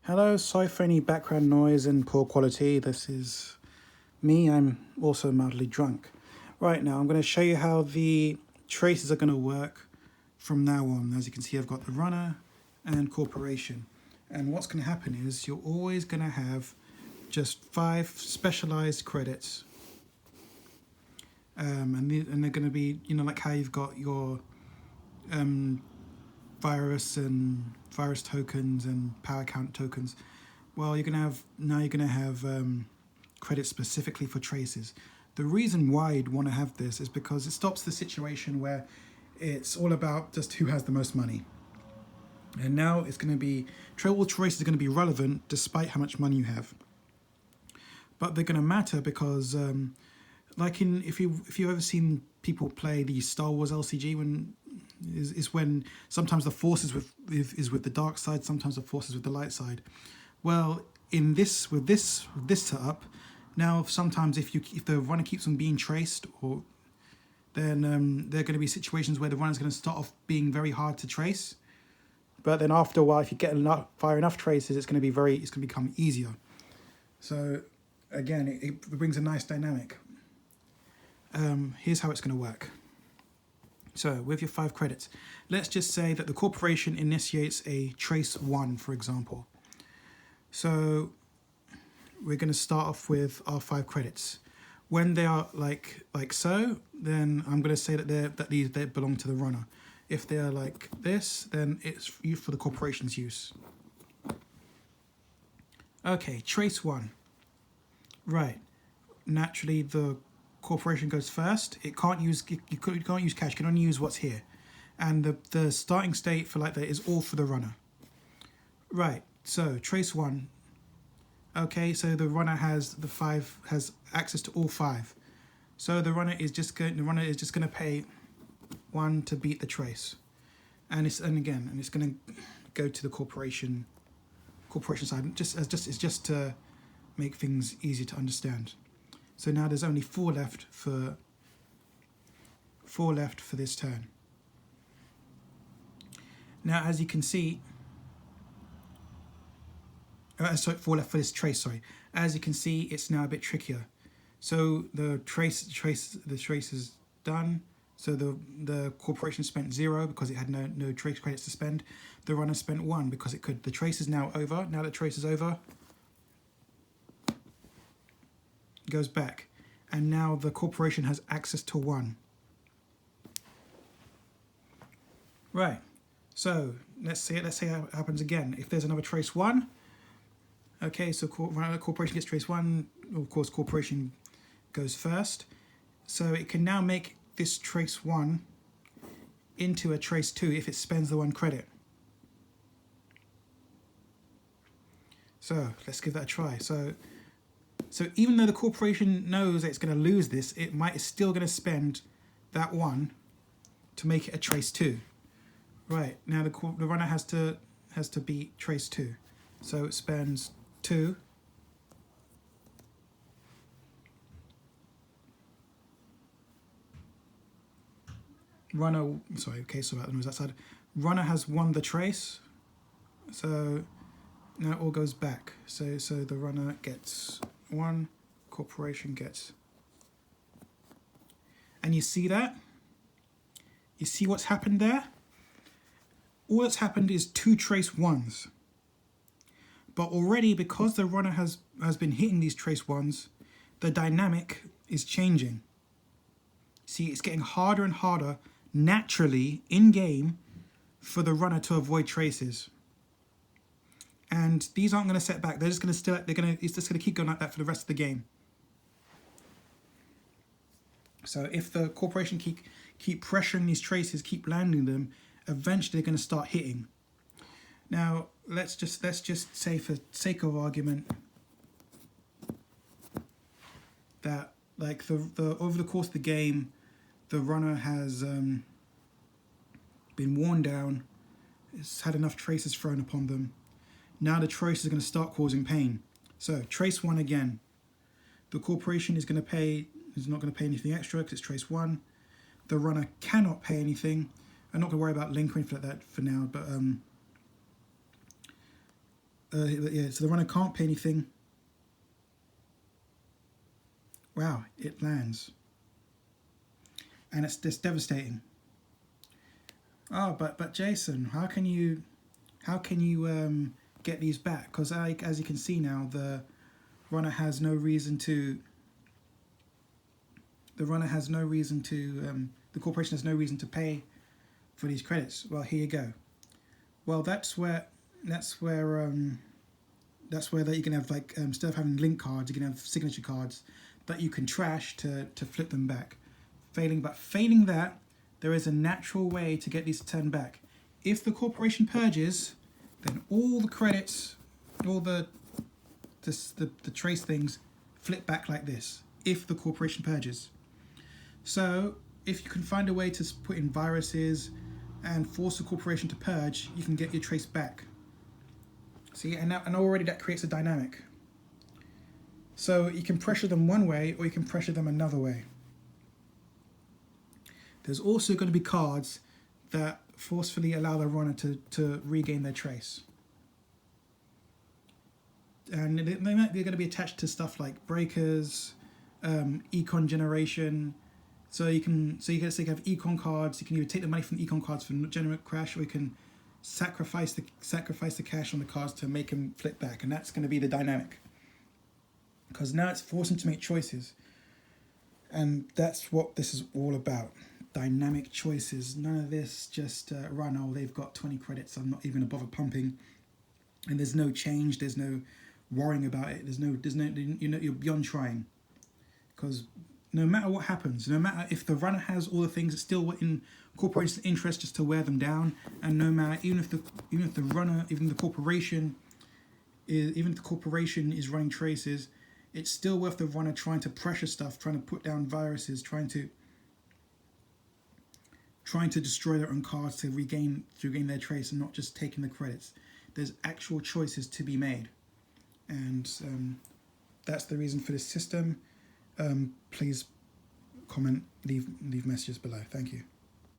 Hello, sorry for any background noise and poor quality. This is me. I'm also mildly drunk. Right now, I'm going to show you how the traces are going to work from now on. As you can see, I've got the runner and corporation. And what's going to happen is you're always going to have just 5 specialized credits. And they're going to be, like how you've got your virus tokens and power count tokens. Well, you're gonna have credits specifically for traces. The reason why you'd want to have this is because it stops the situation where it's all about just who has the most money. And now it's going to be all traces are going to be relevant despite how much money you have. But they're going to matter because, if you've ever seen people play the Star Wars LCG, when sometimes the force is with the dark side, sometimes the force is with the light side. Well, with this setup, now sometimes if the runner keeps on being traced, then there are going to be situations where the runner is going to start off being very hard to trace, but then after a while, if you fire enough traces, it's going to become easier. So again, it brings a nice dynamic. Here's how it's going to work. So with your 5 credits, let's just say that the corporation initiates a trace 1, for example. So we're going to start off with our 5 credits. When they are like so, then I'm going to say that they belong to the runner. If they are like this, then it's for the corporation's use. Okay, trace 1. Right. Naturally, the corporation goes first. It can't use you can't use cash. You can only use what's here, and the starting state for like that is all for the runner. Right. So trace 1. Okay. So the runner has access to all 5. So the runner is just going to pay 1 to beat the trace, and it's going to go to the corporation side. It's just to make things easier to understand. So now there's only 4 left for this turn. Now, as you can see, 4 left for this trace. Sorry, as you can see, it's now a bit trickier. So the trace is done. So the corporation spent 0 because it had no trace credits to spend. The runner spent 1 because it could. The trace is now over. Now the trace is over, goes back, and now the corporation has access to 1. Right. So let's say it happens again. If there's another trace 1, okay. So corporation gets trace 1. Of course, corporation goes first. So it can now make this trace 1 into a trace 2 if it spends the 1 credit. So let's give that a try. So even though the corporation knows that it's going to lose this, it's still going to spend that 1 to make it a trace 2. Right, now the runner has to beat trace 2. So it spends 2. Runner, sorry, okay, so that was that side. Runner has won the trace. So now it all goes back. So the runner gets 1, corporation gets. And you see that? You see what's happened there? All that's happened is 2 trace 1s. But already, because the runner has been hitting these trace 1s, the dynamic is changing. See, it's getting harder and harder naturally in game for the runner to avoid traces. And these aren't going to set back. It's just going to keep going like that for the rest of the game. So if the corporation keep pressuring these traces, keep landing them, eventually they're going to start hitting. Now let's just say, for sake of argument, that like the over the course of the game, the runner has been worn down. It's had enough traces thrown upon them. Now the trace is going to start causing pain. So trace 1 again. The corporation is not going to pay anything extra because it's trace 1. The runner cannot pay anything. I'm not going to worry about link or anything like that for now, but yeah, so the runner can't pay anything. Wow, it lands. And it's just devastating. Oh, but Jason, how can you get these back? Because as you can see now, the runner has no reason to. The corporation has no reason to pay for these credits. Well, here you go. Well, that's where that you can have, like, instead of having link cards, you can have signature cards that you can trash to flip them back. Failing that, there is a natural way to get these to turn back. If the corporation purges, then all the credits, all the trace things flip back like this. If the corporation purges. So if you can find a way to put in viruses and force the corporation to purge, you can get your trace back. See, and already that creates a dynamic. So you can pressure them one way, or you can pressure them another way. There's also going to be cards that forcefully allow the runner to regain their trace. And they're going to be attached to stuff like breakers, econ generation. So you can have econ cards. You can either take the money from the econ cards for generate crash, or you can sacrifice the cash on the cards to make them flip back, and that's going to be the dynamic. Because now it's forcing to make choices, and that's what this is all about. Dynamic choices. None of this just run. Oh, they've got 20 credits. I'm not even gonna bother pumping, and there's no change. There's no worrying about it. There's no. You're beyond trying, because no matter what happens, no matter if the runner has all the things, it's still in corporation's interest just to wear them down. And no matter, even if the corporation is running traces, it's still worth the runner trying to pressure stuff, trying to put down viruses, trying to destroy their own cards to regain their trace, and not just taking the credits. There's actual choices to be made, and that's the reason for this system. Please comment, leave messages below. Thank you.